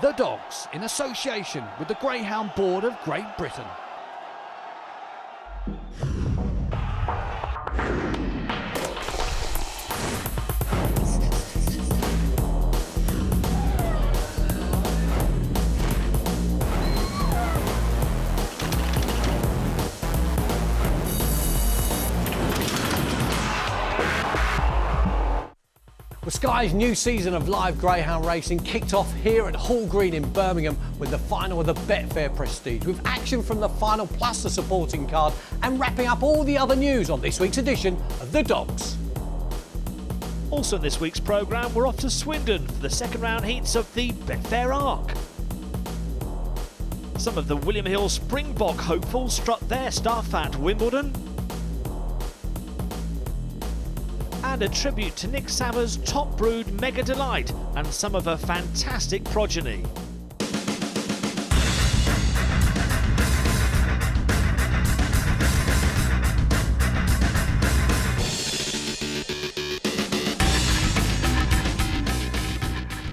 The Dogs, in association with the Greyhound Board of Great Britain. The Sky's new season of live greyhound racing kicked off here at Hall Green in Birmingham with the final of the Betfair Prestige, with action from the final plus the supporting card, and wrapping up all the other news on this week's edition of The Dogs. Also in this week's programme, we're off to Swindon for the second round heats of the Betfair Arc. Some of the William Hill Springbok hopefuls struck their stuff at Wimbledon. And a tribute to Nick Savva's top brood Mega Delight and some of her fantastic progeny.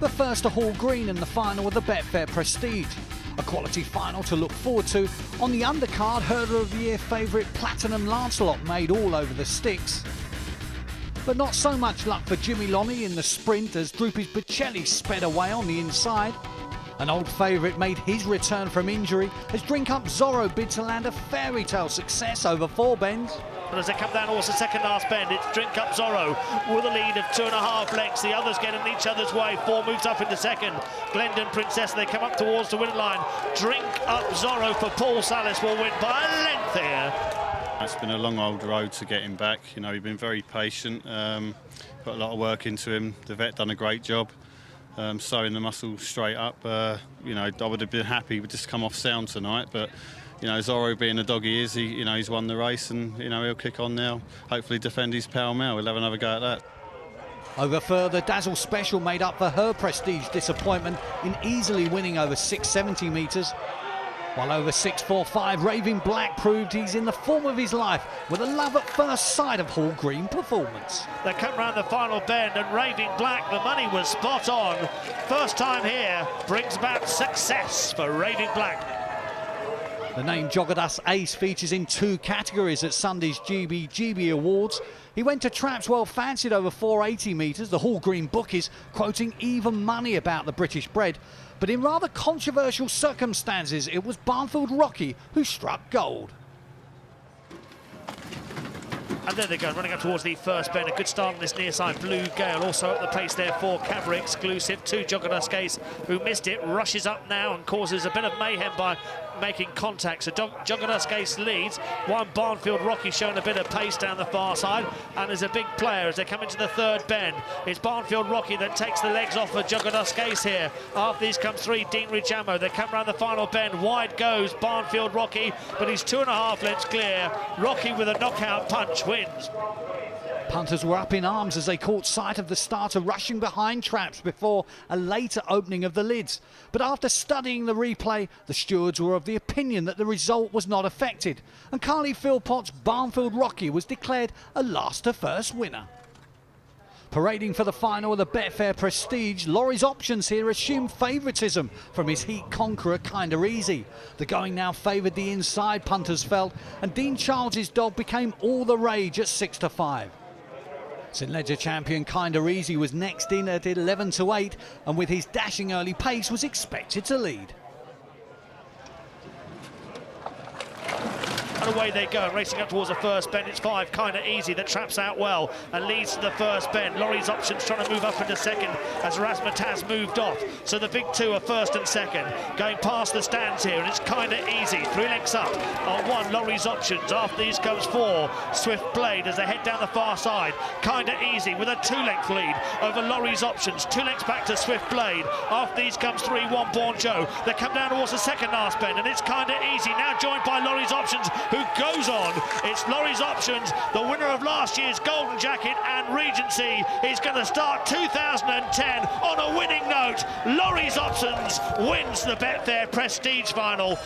But first to Hall Green in the final of the Betfair Prestige. A quality final to look forward to. On the undercard, Hurdler of the Year favourite Platinum Lancelot made all over the sticks. But not so much luck for Jimmy Lonnie in the sprint as Droopy's Bocelli sped away on the inside. An old favourite made his return from injury as Drink Up Zorro bid to land a fairy tale success over 4 bends. But as they come down towards the second last bend, it's Drink Up Zorro with a lead of 2.5 lengths. The others get in each other's way. 4 moves up into second. Glendon Princess, they come up towards the win line. Drink Up Zorro for Paul Salis will win by a length here. It's been a long old road to get him back. You know, he's been very patient, put a lot of work into him. The vet done a great job, sewing the muscle straight up. You know, I would have been happy with just come off sound tonight, but you know, Zorro being the dog he is, he's won the race, and you know, he'll kick on now. Hopefully defend his Pall Mall. We'll have another go at that. Over further, Dazzle Special made up for her prestige disappointment in easily winning over 670 metres. While over 6.45, Raving Black proved he's in the form of his life with a love at first sight of Hall Green performance. They come round the final bend and Raving Black, the money was spot on. First time here brings about success for Raving Black. The name Joggerdas Ace features in 2 categories at Sunday's GB Awards. He went to traps well fancied over 480 metres, the Hall Green bookies quoting even money about the British bred. But in rather controversial circumstances, it was Barnfield Rocky who struck gold. And there they go, running up towards the first bend. A good start on this near side. Blue Gale also up the pace there for Cabaret Exclusive. 2 Joggerdas Ace, who missed it, rushes up now and causes a bit of mayhem by making contact. So Joggerdas Ace leads. 1 Barnfield Rocky showing a bit of pace down the far side and is a big player as they come into the third bend. It's Barnfield Rocky that takes the legs off of Joggerdas Ace here. After these come 3 Deanridge Ammo. They come round the final bend. Wide goes Barnfield Rocky, but he's 2.5 lengths clear. Rocky with a knockout punch wins. Punters were up in arms as they caught sight of the starter rushing behind traps before a later opening of the lids. But after studying the replay, the stewards were of the opinion that the result was not affected, and Carly Philpott's Barnfield Rocky was declared a last-to-first winner. Parading for the final of the Betfair Prestige, Laurie's Options here assumed favouritism from his heat conqueror Kinda Easy. The going now favoured the inside, punters felt, and Dean Charles's dog became all the rage at 6-5. St Ledger champion Kinda Easy was next in at 11-8, and with his dashing early pace was expected to lead. And away they go, racing up towards the first bend. It's 5 Kinda Easy that traps out well and leads to the first bend. Laurie's Options trying to move up into second as Razmataz moved off. So the big 2 are first and second. Going past the stands here, and it's Kinda Easy. 3 lengths up on 1 Laurie's Options. After these comes 4 Swift Blade as they head down the far side. Kinda Easy with a 2-length lead over Laurie's Options. 2 lengths back to Swift Blade. After these comes 3 One Born Joe. They come down towards the second last bend, and it's Kinda Easy now joined by Laurie's Options, who goes on. It's Laurie's Options, the winner of last year's Golden Jacket and Regency, is going to start 2010 on a winning note. Laurie's Options wins the Betfair Prestige final.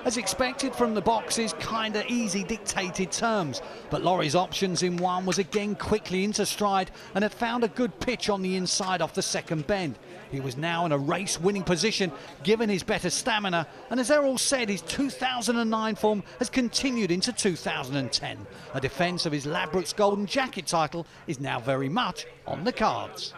As expected from the boxes, kinda easy dictated terms, but Laurie's options in one was again quickly into stride and had found a good pitch on the inside off the second bend. He was now in a race-winning position given his better stamina, and as Errol said, his 2009 form has continued into 2010. A defence of his Ladbrokes Golden Jacket title is now very much on the cards.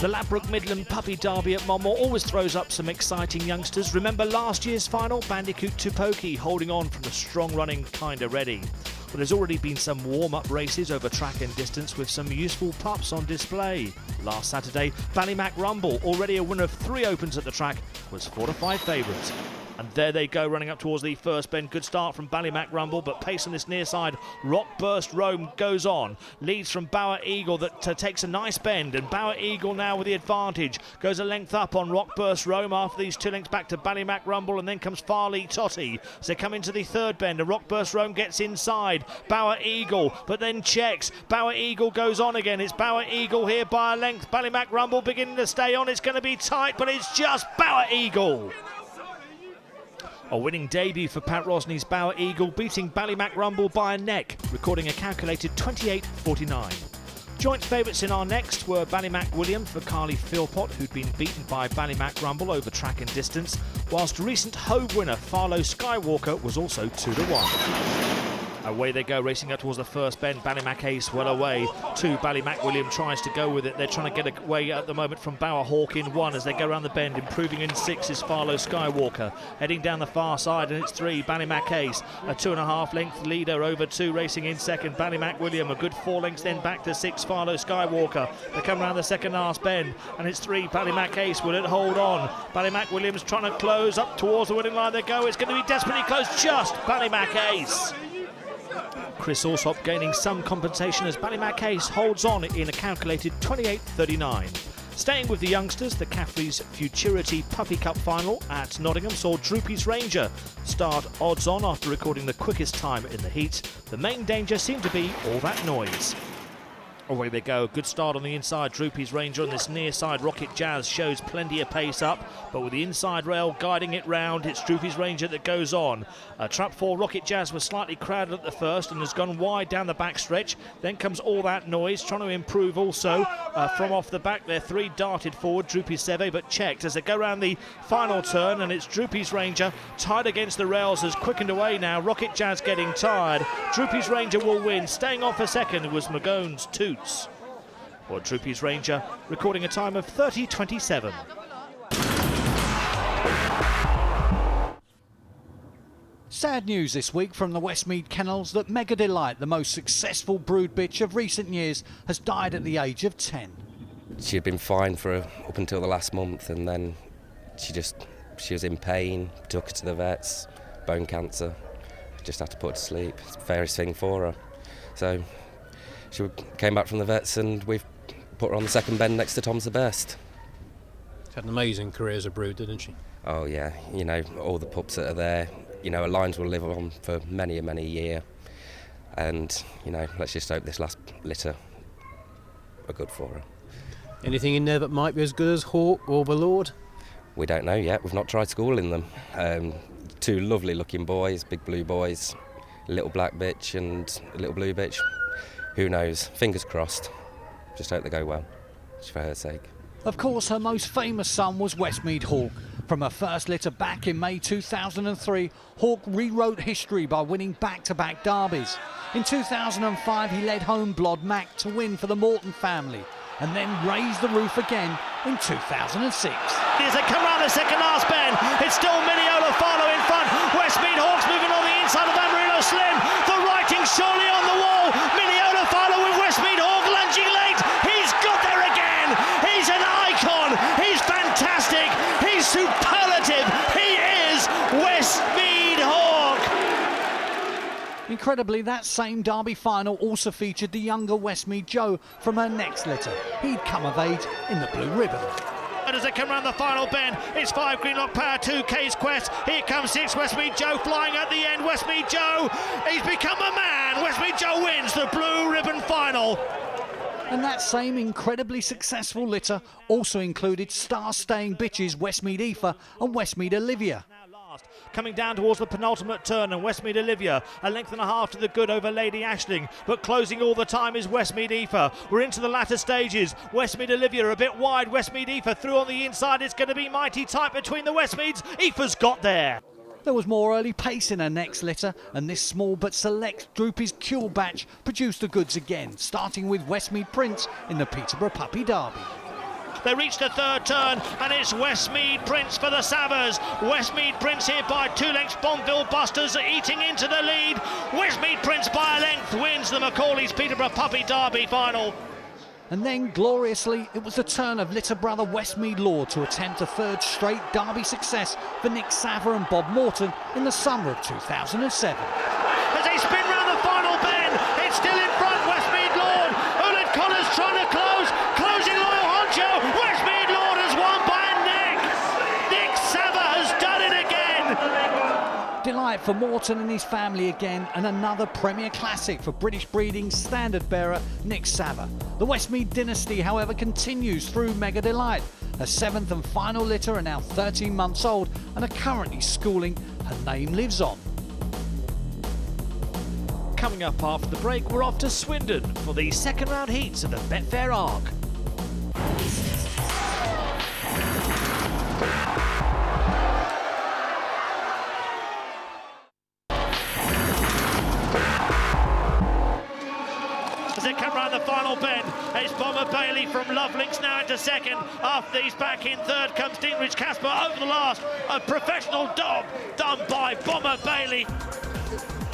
The Ladbroke Midland Puppy Derby at MONMORE always throws up some exciting youngsters. Remember last year's final, Bandicoot Tupoki holding on from the strong running Kinda Ready. But there's already been some warm-up races over track and distance with some useful pups on display. Last Saturday, Ballymac Rumble, already a winner of 3 opens at the track, was 4 to 5 favourites. And there they go, running up towards the first bend. Good start from Ballymac Rumble, but pace on this near side. Rock Burst Rome goes on. Leads from Bower Eagle that takes a nice bend. And Bower Eagle now with the advantage. Goes a length up on Rock Burst Rome after these 2 lengths back to Ballymac Rumble. And then comes Farley Totty. So they come into the third bend. And Rock Burst Rome gets inside. Bower Eagle, but then checks. Bower Eagle goes on again. It's Bower Eagle here by a length. Ballymac Rumble beginning to stay on. It's going to be tight, but it's just Bower Eagle. A winning debut for Pat Rosney's Bower Eagle, beating Ballymac Rumble by a neck, recording a calculated 28.49. Joint favourites in our next were Ballymac William for Carly Philpott, who'd been beaten by Ballymac Rumble over track and distance, whilst recent Hove winner Farlow Skywalker was also 2 to 1. Away they go, racing up towards the first bend. Ballymac Ace well away. 2, Ballymac William tries to go with it. They're trying to get away at the moment from Bower Hawk in 1 as they go around the bend. Improving in 6 is Farlow Skywalker. Heading down the far side, and it's 3, Ballymac Ace. A 2.5 length leader over 2, racing in second. Ballymac William, a good 4 lengths then back to 6, Farlow Skywalker. They come around the second last bend, and it's 3, Ballymac Ace. Will it hold on? Ballymac Williams trying to close up towards the winning line. They go. It's going to be desperately close. Just Ballymac Ace. Chris Alsop gaining some compensation as Ballymac Ace holds on in a calculated 28.39. Staying with the youngsters, the Caffrey's Futurity Puppy Cup final at Nottingham saw Droopy's Ranger start odds on after recording the quickest time in the heat. The main danger seemed to be all that noise. Away they go, good start on the inside. Droopy's Ranger on this near side. Rocket Jazz shows plenty of pace up, but with the inside rail guiding it round, it's Droopy's Ranger that goes on. Trap 4, Rocket Jazz was slightly crowded at the first and has gone wide down the back stretch. Then comes All That Noise, trying to improve also from off the back there. 3 darted forward, Droopy's Seve, but checked as they go around the final turn, and it's Droopy's Ranger tied against the rails, has quickened away now. Rocket Jazz getting tired. Droopy's Ranger will win. Staying on for second was Magone's Toots. Or Droopy's Ranger recording a time of 30.27. Sad news this week from the Westmead Kennels that Mega Delight, the most successful brood bitch of recent years, has died at the age of 10. She had been fine for up until the last month, and then she was in pain, took her to the vets, bone cancer, just had to put her to sleep. It's the fairest thing for her. So she came back from the vets and we've put her on the second bend next to Tom's the Best. She had an amazing career as a brood, didn't she? Oh yeah, you know, all the pups that are there, you know, her lines will live on for many a year. And, you know, let's just hope this last litter are good for her. Anything in there that might be as good as Hawk or the Lord? We don't know yet, we've not tried schooling them. 2 lovely looking boys, big blue boys, a little black bitch and a little blue bitch. Who knows? Fingers crossed. Just hope they go well, just for her sake. Of course, her most famous son was Westmead Hawk. From her first litter back in May 2003, Hawk rewrote history by winning back-to-back derbies. In 2005, he led Homeblod Mac to win for the Morton family, and then raised the roof again in 2006. As they come round the second last bend, it's still Mineola Farlow in front. Westmead Hawks moving on the inside of Amarillo Slim. The writing surely on the wall. Mineola Farlow with Westmead Hawk lunging late. He's got there again. He's an icon. He's fantastic. He's superlative. He is Westmead Hawk. Incredibly, that same derby final also featured the younger Westmead Joe from her next litter. He'd come of age in the blue ribbon. And as they come around the final bend, it's 5 Greenlock Power, 2 K's Quest. Here comes 6 Westmead Joe flying at the end. Westmead Joe, he's become a man. Westmead Joe wins the blue ribbon final. And that same incredibly successful litter also included star-staying bitches Westmead Aoife and Westmead Olivia. Coming down towards the penultimate turn, and Westmead Olivia a length and a half to the good over Lady Ashling, but closing all the time is Westmead Aoife. We're into the latter stages. Westmead Olivia a bit wide, Westmead Aoife through on the inside. It's going to be mighty tight between the Westmeads. Aoife's got there. There was more early pace in her next litter, and this small but select Droopy's Cule batch produced the goods again, starting with Westmead Prince in the Peterborough Puppy Derby. They reach the third turn, and it's Westmead Prince for the Savers. Westmead Prince here by 2 lengths. Bombville Busters eating into the lead. Westmead Prince by a length wins the Macaulay's Peterborough Puppy Derby final. And then, gloriously, it was the turn of litter brother Westmead Law to attempt a third straight Derby success for Nick Saver and Bob Morton in the summer of 2007. As they spin round the final bend, it's still in front, Westmead Law. Ulid Connors trying to close, closing Loyal Honcho. Westmead Law has won by a neck. Nick Saver has done it again. Delight for Morton and his family again, and another Premier Classic for British breeding standard bearer Nick Saver. The Westmead dynasty, however, continues through Mega Delight. Her 7th and final litter are now 13 months old and are currently schooling. Her name lives on. Coming up after the break, we're off to Swindon for the second round heats of the Betfair Arc. As they come round the final bend, it's Bomber Bailey from Lovelinks now into second. After he's back in third comes Dingrich Casper over the last. A professional job done by Bomber Bailey.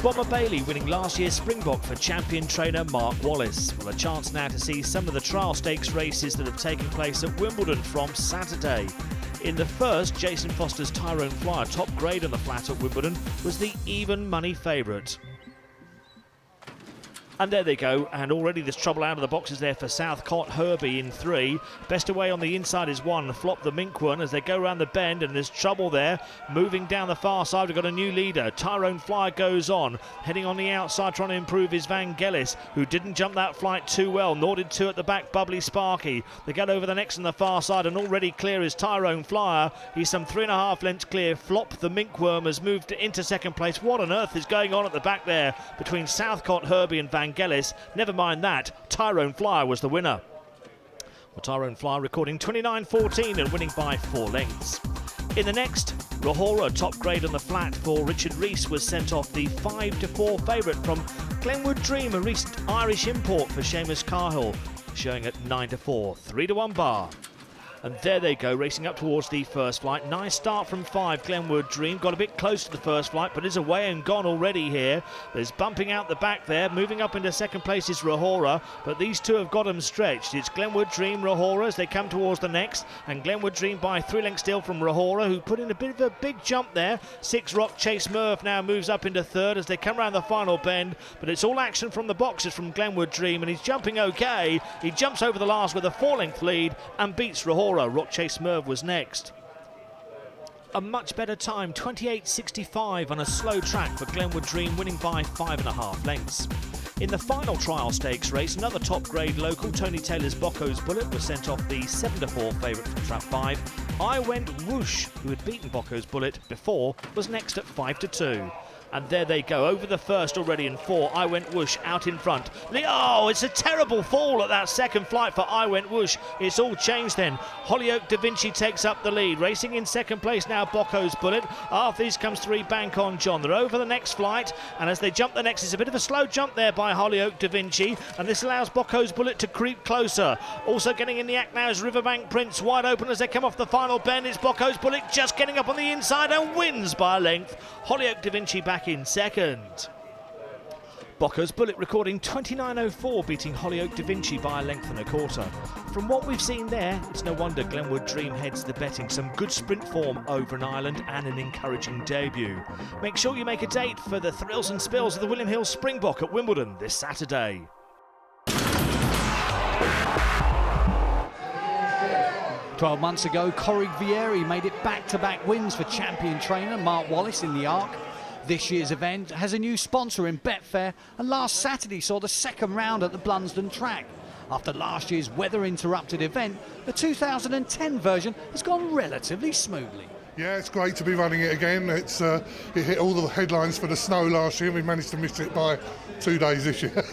Bomber Bailey winning last year's Springbok for champion trainer Mark Wallace. Well, a chance now to see some of the trial stakes races that have taken place at Wimbledon from Saturday. In the first, Jason Foster's Tyrone Flyer, top grade on the flat at Wimbledon, was the even money favourite. And there they go, and already there's trouble out of the boxes there for Southcott Herbie in 3. Best away on the inside is 1, Flop the Mink one as they go around the bend, and there's trouble there. Moving down the far side, we've got a new leader. Tyrone Flyer goes on. Heading on the outside, trying to improve is Van Gellis, who didn't jump that flight too well, nor did 2 at the back, Bubbly Sparky. They get over the next on the far side, and already clear is Tyrone Flyer. He's some 3.5 lengths clear. Flop the Minkworm has moved into second place. What on earth is going on at the back there between Southcott Herbie and Van Gellis? Never mind that, Tyrone Flyer was the winner. Well, Tyrone Flyer recording 29.14 and winning by 4 lengths. In the next, Rahora, top grade on the flat for Richard Rees, was sent off the 5-4 favourite from Glenwood Dream, a recent Irish import for Seamus Cahill, showing at 9-4, 3-1 bar. And there they go, racing up towards the first flight. Nice start from 5, Glenwood Dream. Got a bit close to the first flight, but is away and gone already here. There's bumping out the back there. Moving up into second place is Rahora, but these two have got them stretched. It's Glenwood Dream, Rahora as they come towards the next, and Glenwood Dream by 3 lengths still from Rahora, who put in a bit of a big jump there. 6 Rock Chase Murph now moves up into third as they come around the final bend, but it's all action from the boxes from Glenwood Dream, and he's jumping okay. He jumps over the last with a 4-length lead and beats Rahora. Rock Chase Merv was next. A much better time, 28.65 on a slow track for Glenwood Dream, winning by 5.5 lengths. In the final trial stakes race, another top grade local, Tony Taylor's Bocco's Bullet, was sent off the 7-4 favourite from trap 5. I Went Whoosh, who had beaten Bocco's Bullet before, was next at 5-2. And there they go, over the first already in 4. I Went Whoosh out in front. Oh, it's a terrible fall at that second flight for I Went Whoosh. It's all changed then. Hollyoak Da Vinci takes up the lead. Racing in second place now, Bocco's Bullet. After these comes 3, Bank On John. They're over the next flight, and as they jump the next, it's a bit of a slow jump there by Hollyoak Da Vinci, and this allows Bocco's Bullet to creep closer. Also getting in the act now is Riverbank Prince, wide open as they come off the final bend. It's Bocco's Bullet just getting up on the inside and wins by a length. Hollyoak Da Vinci back in second. Bocco's Bullet recording 29.04, beating Hollyoak Da Vinci by a length and a quarter. From what we've seen there, it's no wonder Glenwood Dream heads the betting. Some good sprint form over in Ireland and an encouraging debut. Make sure you make a date for the thrills and spills of the William Hill Springbok at Wimbledon this Saturday. 12 months ago, Corrig Vieri made it back-to-back wins for champion trainer Mark Wallace in the Arc. This year's event has a new sponsor in Betfair, and last Saturday saw the second round at the Blunsdon track. After last year's weather-interrupted event, the 2010 version has gone relatively smoothly. Yeah, it's great to be running it again. It hit all the headlines for the snow last year. We managed to miss it by 2 days this year.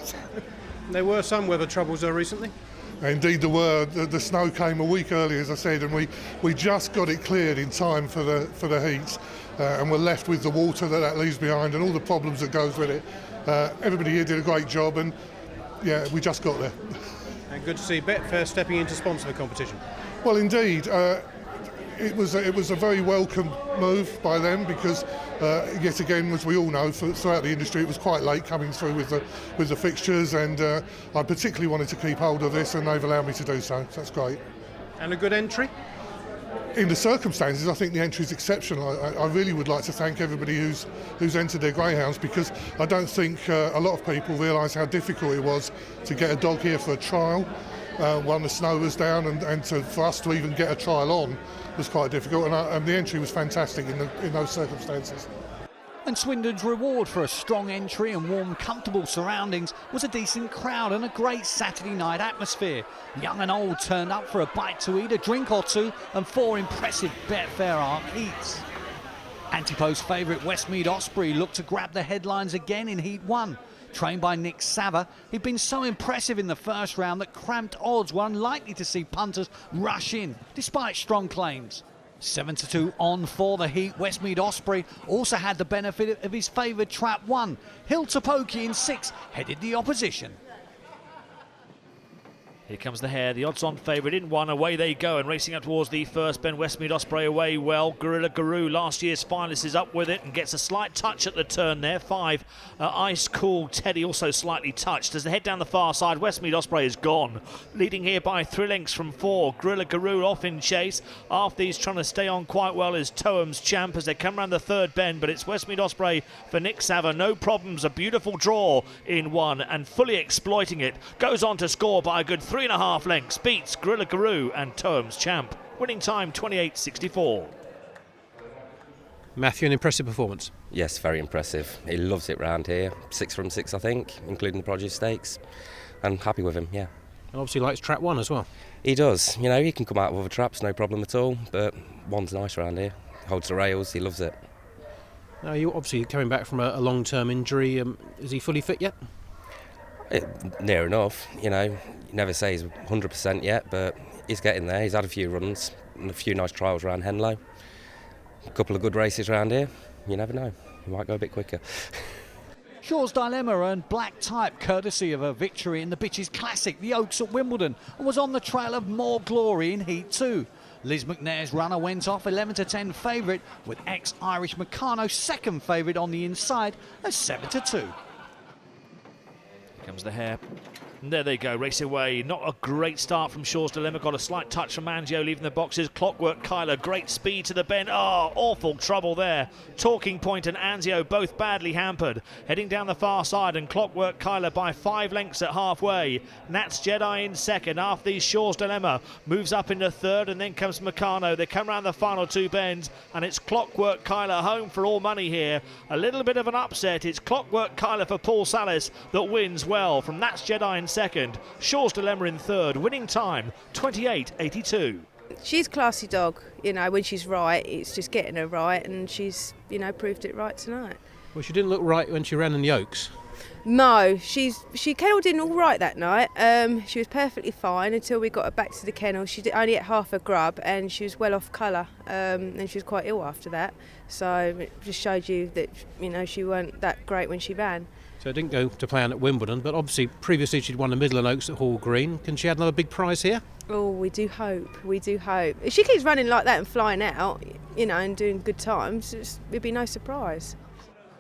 There were some weather troubles there recently. Indeed there were. The snow came a week early, as I said, and we just got it cleared in time for the heats, and we're left with the water that leaves behind and all the problems that goes with it. Everybody here did a great job, and yeah, we just got there. And good to see Betfair stepping in to sponsor the competition. Well, indeed. It was a very welcome move by them because, yet again, as we all know, throughout the industry, it was quite late coming through with the fixtures, and I particularly wanted to keep hold of this, and they've allowed me to do so. So that's great. And a good entry? In the circumstances, I think the entry is exceptional. I really would like to thank everybody who's entered their greyhounds, because I don't think a lot of people realise how difficult it was to get a dog here for a trial. When the snow was down, and for us to even get a trial on was quite difficult, and the entry was fantastic in those circumstances. And Swindon's reward for a strong entry and warm, comfortable surroundings was a decent crowd and a great Saturday night atmosphere. Young and old turned up for a bite to eat, a drink or two, and 4 impressive Betfair Arc heats. Antipode's favourite Westmead Osprey looked to grab the headlines again in Heat 1. Trained by Nick Sava, he'd been so impressive in the first round that cramped odds were unlikely to see punters rush in, despite strong claims. 7-2 on for the heat. Westmead Osprey also had the benefit of his favoured trap 1. Hiltopoki in 6 headed the opposition. Here comes the hare, the odds-on favourite in 1, away they go, and racing up towards the first bend. Westmead Osprey away well. Gorilla Guru, last year's finalist, is up with it and gets a slight touch at the turn there. 5, Ice Cool Teddy also slightly touched. As they head down the far side, Westmead Osprey is gone, leading here by 3 lengths from 4. Gorilla Guru off in chase. After he's trying to stay on quite well is Toem's Champ as they come around the third bend, but it's Westmead Osprey for Nick Sava. No problems, a beautiful draw in 1 and fully exploiting it. Goes on to score by a good 3.5 lengths, beats Gorilla Guru and Toem's Champ. Winning time 28.64. Matthew, an impressive performance. Yes, very impressive. He loves it round here. 6 from 6, I think, including the produce stakes. And happy with him, yeah. And obviously likes trap 1 as well. He does. You know, he can come out with other traps, no problem at all. But 1's nice around here. Holds the rails, he loves it. Now, you're obviously coming back from a long-term injury. Is he fully fit yet? Near enough, you know. You never say he's 100% yet, but he's getting there. He's had a few runs and a few nice trials around Henlow. A couple of good races around here. You never know. He might go a bit quicker. Shaw's Dilemma earned black type courtesy of a victory in the Bitches Classic, the Oaks at Wimbledon, and was on the trail of more glory in Heat 2. Liz McNair's runner went off 11-10 favourite, with ex-Irish Meccano second favourite on the inside at 7-2. Here comes the hare. And there they go, race away. Not a great start from Shaw's Dilemma. Got a slight touch from Angio leaving the boxes. Clockwork KYLA, great speed to the bend. Oh, awful trouble there. Talking Point and Anzio both badly hampered. Heading down the far side, and Clockwork KYLA by 5 lengths at halfway. Nat's Jedi in second. After these, Shaw's Dilemma moves up into third, and then comes Meccano. They come around the final 2 bends, and it's Clockwork KYLA home for all money here. A little bit of an upset. It's Clockwork KYLA for Paul Salis that wins well from Nat's Jedi in second, Shaw's Dilemma in third, winning time 28.82. She's a classy dog, you know, when she's right, it's just getting her right, and she's, you know, proved it right tonight. Well, she didn't look right when she ran in the Oaks. No, she kennelled in all right that night. She was perfectly fine until we got her back to the kennel. She only ate half a grub, and she was well off colour, and she was quite ill after that. So it just showed you that, you know, she weren't that great when she ran. So it didn't go to plan at Wimbledon, but obviously previously she'd won the Midland Oaks at Hall Green. Can she add another big prize here? Oh, we do hope, we do hope. If she keeps running like that and flying out, you know, and doing good times, it'd be no surprise.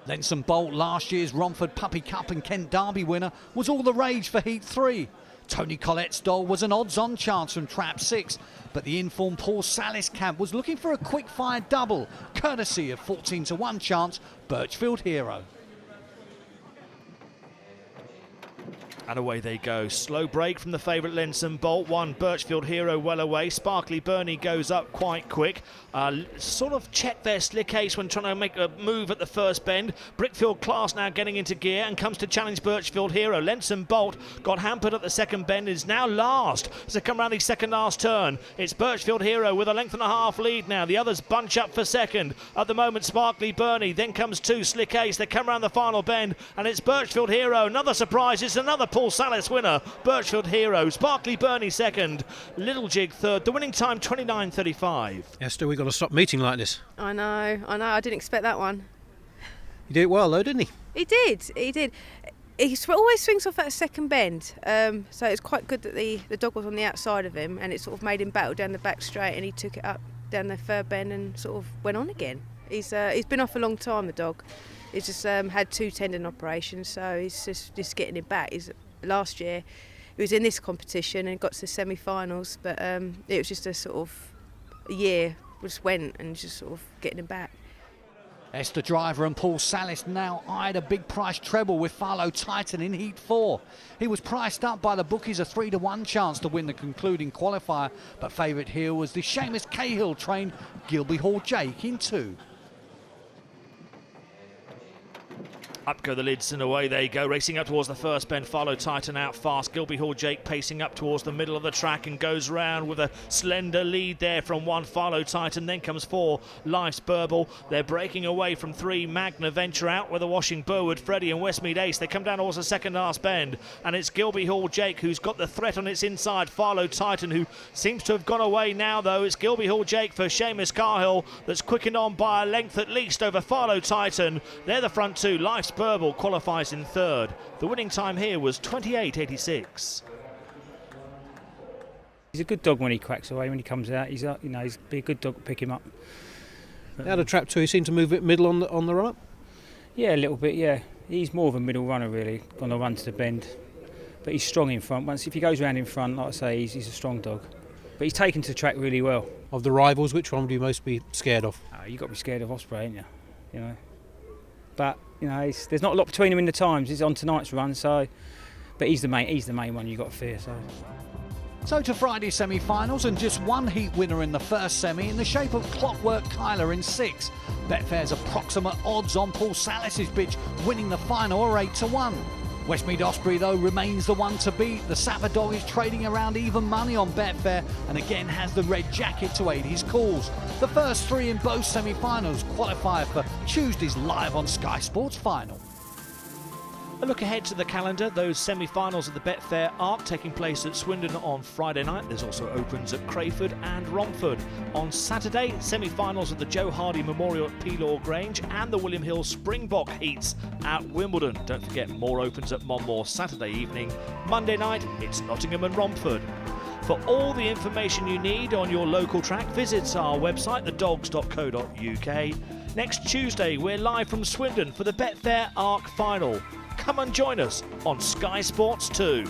Lenson Bolt, last year's Romford Puppy Cup and Kent Derby winner, was all the rage for Heat 3. Tony Collette's doll was an odds-on chance from trap 6, but the informed Paul Salis camp was looking for a quick-fire double, courtesy of 14-1 chance Birchfield Hero. And away they go. Slow break from the favourite Lenson Bolt. One Birchfield Hero well away. Sparkly Bernie goes up quite quick. Sort of checked their slick ace when trying to make a move at the first bend. Brickfield Class now getting into gear and comes to challenge Birchfield Hero. Lenson Bolt got hampered at the second bend, is now last as they come around the second last turn. It's Birchfield Hero with a length and a half lead now. The others bunch up for second. At the moment, Sparkly Bernie. Then comes two Slick Ace. They come around the final bend and it's Birchfield Hero. Another surprise. It's another Paul Salis winner. Birchfield Hero. Sparkly Bernie second. Little Jig third. The winning time 29.35. Esther, we've got to stop meeting like this. I know. I didn't expect that one. He did it well though, didn't he? He did. He always swings off that second bend, so it's quite good that the dog was on the outside of him, and it sort of made him battle down the back straight, and he took it up down the third bend and sort of went on again. He's been off a long time, the dog. He's just had 2 tendon operations, so he's just getting it back. Last year he was in this competition and got to the semi-finals, but it was just a sort of a year, just went and just sort of getting him back. Esther Driver and Paul Salis now eyed a big price treble with Farlow Titan in Heat 4. He was priced up by the bookies a 3-1 chance to win the concluding qualifier, but favourite here was the Seamus Cahill trained Gilbeyhall Jake in 2. Up go the lids and away they go, racing up towards the first bend. Farlow Titan out fast. Gilbeyhall Jake pacing up towards the middle of the track and goes round with a slender lead there from 1 Farlow Titan. Then comes 4 Life's Burble. They're breaking away from 3 Magna Venture out with a Washing Burwood, Freddie and Westmead Ace. They come down towards the second last bend and it's Gilbeyhall Jake who's got the threat on its inside. Farlow Titan who seems to have gone away now though. It's Gilbeyhall Jake for Seamus Cahill that's quickened on by a length at least over Farlow Titan. They're the front 2. Life's Burble qualifies in 3rd. The winning time here was 28.86. He's a good dog when he cracks away, when he comes out. He's be a good dog to pick him up. Out of trap 2, he seemed to move it middle on the run up. Yeah, a little bit. Yeah, he's more of a middle runner really on the run to the bend, but he's strong in front. Once if he goes round in front, like I say, he's a strong dog. But he's taken to the track really well. Of the rivals, which one would you most be scared of? You've got to be scared of Osprey, ain't you? You know. But there's not a lot between them in the times. He's on tonight's run, but he's the main one you've got to fear. So to Friday's semi-finals, and just one heat winner in the first semi in the shape of Clockwork KYLA in 6. Betfair's approximate odds on Paul Salis's bitch winning the final are 8-1. Westmead Osprey though remains the one to beat. The Sapper dog is trading around even money on Betfair and again has the red jacket to aid his calls. The first 3 in both semi-finals qualify for Tuesday's live on Sky Sports final. A look ahead to the calendar, those semi-finals of the Betfair Arc taking place at Swindon on Friday night. There's also opens at Crayford and Romford. On Saturday, semi-finals of the Joe Hardy Memorial at Pelaw Grange and the William Hill Springbok heats at Wimbledon. Don't forget, more opens at MONMORE Saturday evening. Monday night, it's Nottingham and Romford. For all the information you need on your local track, visit our website, thedogs.co.uk. Next Tuesday, we're live from Swindon for the Betfair Arc final. Come and join us on Sky Sports 2.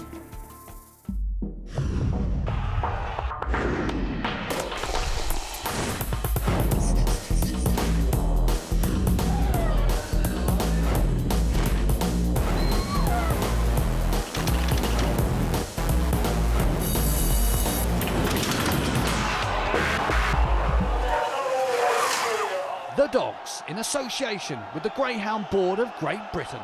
The Dogs, in association with the Greyhound Board of Great Britain.